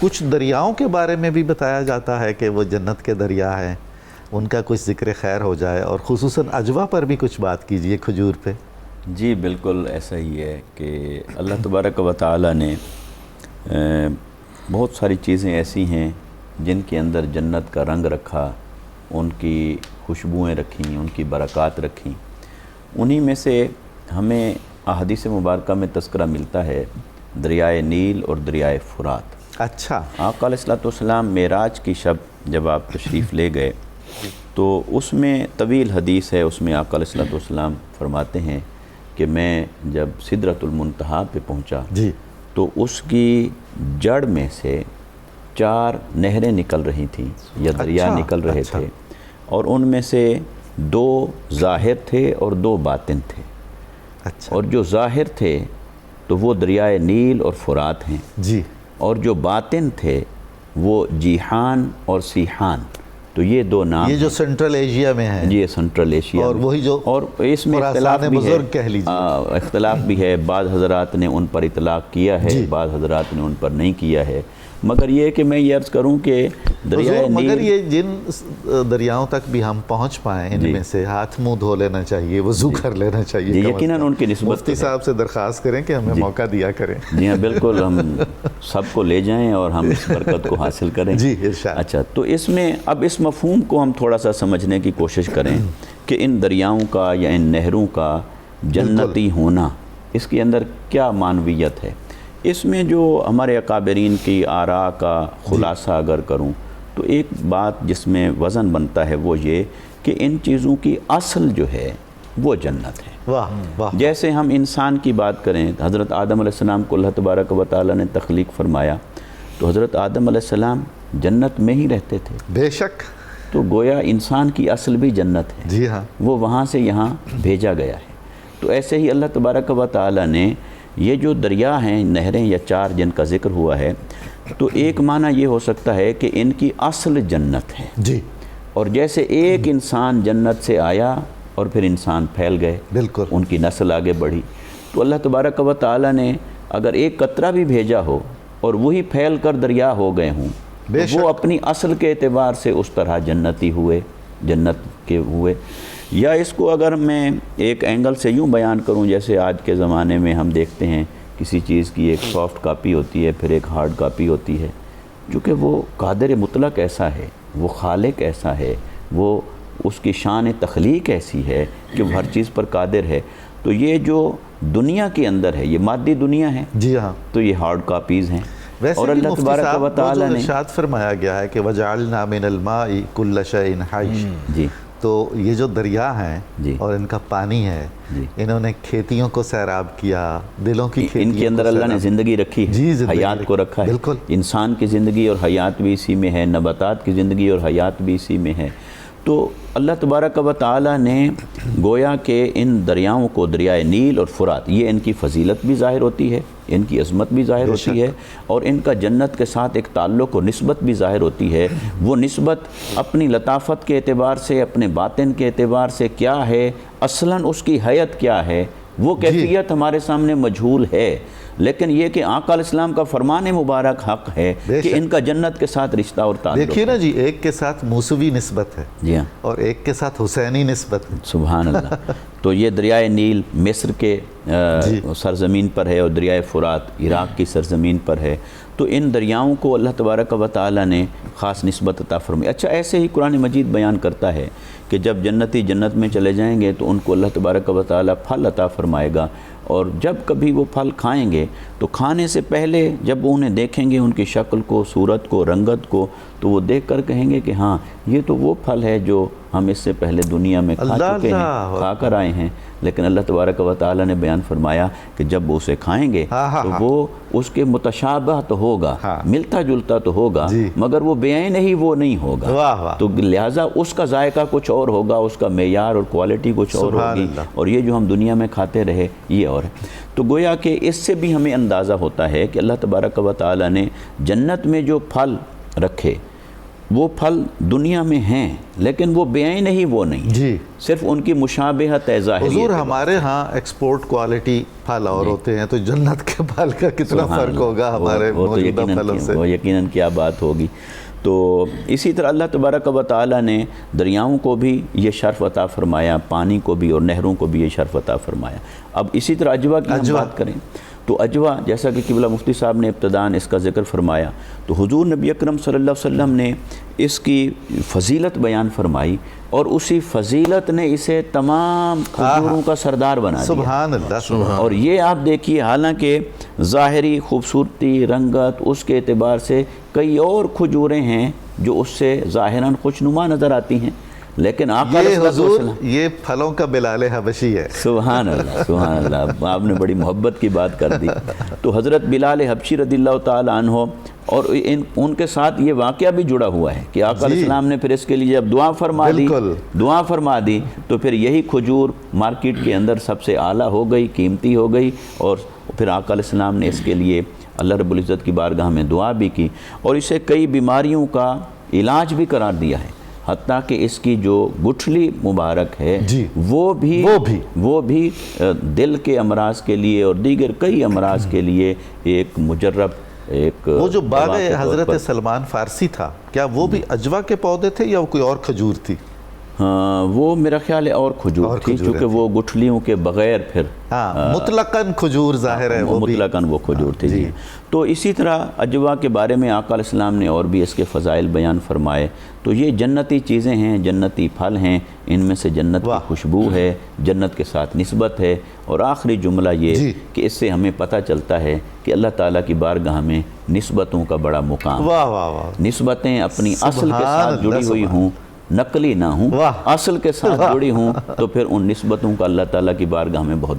کچھ دریاؤں کے بارے میں بھی بتایا جاتا ہے کہ وہ جنت کے دریا ہیں، ان کا کچھ ذکر خیر ہو جائے، اور خصوصاً عجوہ پر بھی کچھ بات کیجئے، کھجور پہ۔ جی بالکل ایسا ہی ہے کہ اللہ تبارک و تعالیٰ نے بہت ساری چیزیں ایسی ہیں جن کے اندر جنت کا رنگ رکھا، ان کی خوشبوئیں رکھیں، ان کی برکات رکھیں۔ انہی میں سے ہمیں احادیث مبارکہ میں تذکرہ ملتا ہے دریائے نیل اور دریائے فرات۔ اچھا۔ آقا علیہ السلام معراج کی شب جب آپ تشریف لے گئے تو اس میں طویل حدیث ہے، اس میں آقا علیہ السلام فرماتے ہیں کہ میں جب سدرۃ المنتہا پہ پہنچا جی تو اس کی جڑ میں سے 4 نہریں نکل رہی تھیں یا دریا اچھا، نکل رہے اچھا۔ تھے، اور ان میں سے 2 ظاہر تھے اور 2 باطن تھے۔ اچھا اور جو ظاہر تھے تو وہ دریائے نیل اور فرات ہیں، جی، اور جو باطن تھے وہ جیحان اور سیحان، تو یہ 2 نام یہ جو ہیں۔ سنٹرل ایشیا میں ہے، یہ سنٹرل ایشیا اور میں، وہی جو اور اس میں اختلاف خراسان بھی ہے، بزرگ کہہ لیجیے۔ اختلاف بھی ہے، بعض حضرات نے ان پر اطلاق کیا ہے، جی۔ بعض حضرات نے ان پر نہیں کیا ہے، مگر یہ کہ میں یہ عرض کروں کہ دریائے حضور، مگر نیل، یہ جن دریاؤں تک بھی ہم پہنچ پائیں ان جی۔ میں سے ہاتھ منہ دھو لینا چاہیے، وضو کر لینا چاہیے۔ جی، کم از یقیناً کم ان کی نسبت مفتی ہے۔ صاحب سے درخواست کریں کہ ہمیں موقع دیا کریں۔ جی ہاں بالکل، ہم سب کو لے جائیں اور ہم اس برکت کو حاصل کریں۔ جی ارشاد۔ اچھا، تو اس میں اب اس مفہوم کو ہم تھوڑا سا سمجھنے کی کوشش کریں کہ ان دریاؤں کا یا ان نہروں کا جنتی ہونا، اس کے اندر کیا معنویت ہے۔ اس میں جو ہمارے اکابرین کی آراء کا خلاصہ اگر کروں تو ایک بات جس میں وزن بنتا ہے وہ یہ کہ ان چیزوں کی اصل جو ہے وہ جنت ہے۔ واہ واہ۔ جیسے ہم انسان کی بات کریں، حضرت آدم علیہ السلام کو اللہ تبارک و تعالیٰ نے تخلیق فرمایا تو حضرت آدم علیہ السلام جنت میں ہی رہتے تھے، بے شک۔ تو گویا انسان کی اصل بھی جنت ہے، جی ہاں۔ وہ وہاں سے یہاں بھیجا گیا ہے۔ تو ایسے ہی اللہ تبارک و تعالیٰ نے یہ جو دریا ہیں، نہریں یا 4 جن کا ذکر ہوا ہے، تو ایک معنی یہ ہو سکتا ہے کہ ان کی اصل جنت ہے، جی اور جیسے ایک انسان جنت سے آیا اور پھر انسان پھیل گئے، بالکل۔ ان کی نسل آگے بڑھی، تو اللہ تبارک و تعالیٰ نے اگر ایک قطرہ بھی بھیجا ہو اور وہی پھیل کر دریا ہو گئے ہوں بے تو وہ اپنی اصل کے اعتبار سے اس طرح جنتی ہوئے، جنت کے ہوئے۔ یا اس کو اگر میں ایک اینگل سے یوں بیان کروں، جیسے آج کے زمانے میں ہم دیکھتے ہیں کسی چیز کی ایک سافٹ کاپی ہوتی ہے، پھر ایک ہارڈ کاپی ہوتی ہے، چونکہ وہ قادر مطلق ایسا ہے، وہ خالق ایسا ہے، وہ اس کی شان تخلیق ایسی ہے کہ وہ ہر چیز پر قادر ہے۔ تو یہ جو دنیا کے اندر ہے، یہ مادی دنیا ہے، جی ہاں۔ تو یہ ہارڈ کاپیز ہیں، ویسے اور بھی اللہ مفتی تبارک صاحب و وہ تعالیٰ جو نے، ارشاد فرمایا گیا ہے کہ وَجَعَلْنَا مِنَ الْمَاءِ كُلَّ شَيْءٍ حَيٍّ، جی تو یہ جو دریا ہیں جی اور ان کا پانی ہے، جی، انہوں نے کھیتیوں کو سیراب کیا، دلوں کی کھیتیوں ان کے اندر کو اللہ نے سیراب- زندگی رکھی ہے، جی، زندگی حیات کو رکھی، رکھا ہے، بالکل۔ انسان کی زندگی اور حیات بھی اسی میں ہے، نباتات کی زندگی اور حیات بھی اسی میں ہے۔ تو اللہ تبارک و تعالیٰ نے گویا کہ ان دریاؤں کو، دریائے نیل اور فرات، یہ ان کی فضیلت بھی ظاہر ہوتی ہے، ان کی عظمت بھی ظاہر ہوتی ہے، اور ان کا جنت کے ساتھ ایک تعلق و نسبت بھی ظاہر ہوتی ہے۔ وہ نسبت اپنی لطافت کے اعتبار سے، اپنے باطن کے اعتبار سے کیا ہے، اصلاً اس کی حیت کیا ہے، وہ کیفیت ہمارے سامنے مجہول ہے، لیکن یہ کہ آقا علیہ السلام کا فرمان مبارک حق ہے کہ ان کا جنت کے ساتھ رشتہ اور تعلق۔ دیکھیے نا جی، ایک کے ساتھ موسوی نسبت ہے جی ہاں، اور ایک کے ساتھ حسینی نسبت ہے۔ سبحان اللہ۔ تو یہ دریائے نیل مصر کے سرزمین پر ہے، اور دریائے فرات عراق کی سرزمین پر ہے، تو ان دریاؤں کو اللہ تبارک و تعالیٰ نے خاص نسبت عطا فرمائی۔ اچھا، ایسے ہی قرآن مجید بیان کرتا ہے کہ جب جنتی جنت میں چلے جائیں گے تو ان کو اللہ تبارک و تعالیٰ پھل عطا فرمائے گا، اور جب کبھی وہ پھل کھائیں گے تو کھانے سے پہلے جب انہیں دیکھیں گے، ان کی شکل کو، صورت کو، رنگت کو، تو وہ دیکھ کر کہیں گے کہ ہاں یہ تو وہ پھل ہے جو ہم اس سے پہلے دنیا میں کھا چکے ہیں، کھا کر آئے ہیں۔ لیکن اللہ تبارک و تعالیٰ نے بیان فرمایا کہ جب وہ اسے کھائیں گے تو وہ اس کے متشابہ تو ہوگا، ملتا جلتا تو ہوگا، مگر وہ بعین ہی وہ نہیں ہوگا، تو لہٰذا اس کا ذائقہ کچھ اور ہوگا، اس کا معیار اور کوالٹی کچھ اور ہوگی، اور یہ جو ہم دنیا میں کھاتے رہے یہ اور ہے۔ تو گویا کہ اس سے بھی ہمیں اندازہ ہوتا ہے کہ اللہ تبارک و تعالیٰ نے جنت میں جو پھل رکھے وہ پھل دنیا میں ہیں لیکن وہ بعین ہی وہ نہیں، جی صرف ان کی مشابہت ہے ظاہری۔ حضور ہمارے ہاں ایکسپورٹ کوالٹی پھل اور ہوتے ہیں، تو جنت کے پھل کا کتنا فرق ہوگا ہمارے موجودہ پھلوں سے؟ وہ یقیناً کیا بات ہوگی۔ تو اسی طرح اللہ تبارک و تعالیٰ نے دریاؤں کو بھی یہ شرف عطا فرمایا، پانی کو بھی اور نہروں کو بھی یہ شرف عطا فرمایا۔ اب اسی طرح اجوا کی ہم بات کریں تو اجوا، جیسا کہ قبلہ مفتی صاحب نے ابتداً اس کا ذکر فرمایا، تو حضور نبی اکرم صلی اللہ علیہ وسلم نے اس کی فضیلت بیان فرمائی اور اسی فضیلت نے اسے تمام کھجوروں کا سردار بنا دیا۔ سبحان اللہ، سبحان۔ اور یہ آپ دیکھیے، حالانکہ ظاہری خوبصورتی، رنگت، اس کے اعتبار سے کئی اور کھجوریں ہیں جو اس سے ظاہراً خوشنما نظر آتی ہیں، لیکن آقا یہ صلی اللہ علیہ حضور وسلم، یہ پھلوں کا بلال حبشی ہے۔ سبحان اللہ، سبحان اللہ، آپ نے بڑی محبت کی بات کر دی۔ تو حضرت بلال حبشی رضی اللہ تعالیٰ عنہ، اور ان کے ساتھ یہ واقعہ بھی جڑا ہوا ہے کہ آقا علیہ السلام نے پھر اس کے لیے جب دعا فرما دی تو پھر یہی کھجور مارکیٹ کے اندر سب سے اعلیٰ ہو گئی، قیمتی ہو گئی، اور پھر آقا علیہ السلام نے اس کے لیے اللہ رب العزت کی بارگاہ میں دعا بھی کی اور اسے کئی بیماریوں کا علاج بھی قرار دیا ہے، حتیٰ کہ اس کی جو گٹھلی مبارک ہے جی وہ بھی دل کے امراض کے لیے اور دیگر کئی امراض کے لیے ایک مجرب ایک وہ جو باغ حضرت سلمان فارسی تھا، کیا وہ بھی اجوا کے پودے تھے یا کوئی اور کھجور تھی؟ وہ میرا خیال ہے اور کھجور تھی، چونکہ وہ گٹھلیوں کے بغیر پھر مطلقاً کھجور ظاہر ہے، وہ مطلقاً وہ کھجور تھی۔ جی تو اسی طرح اجوا کے بارے میں آقا علیہ السلام نے اور بھی اس کے فضائل بیان فرمائے۔ تو یہ جنتی چیزیں ہیں، جنتی پھل ہیں، ان میں سے جنت کی خوشبو ہے، جنت کے ساتھ نسبت ہے، اور آخری جملہ یہ کہ اس سے ہمیں پتہ چلتا ہے کہ اللہ تعالیٰ کی بارگاہ میں نسبتوں کا بڑا مقام، نسبتیں اپنی اصل کے ساتھ جڑی ہوئی ہوں، نقلی نہ ہوں، اصل کے ساتھ جڑی ہوں، تو پھر ان نسبتوں کا اللہ تعالیٰ کی بارگاہ میں بہت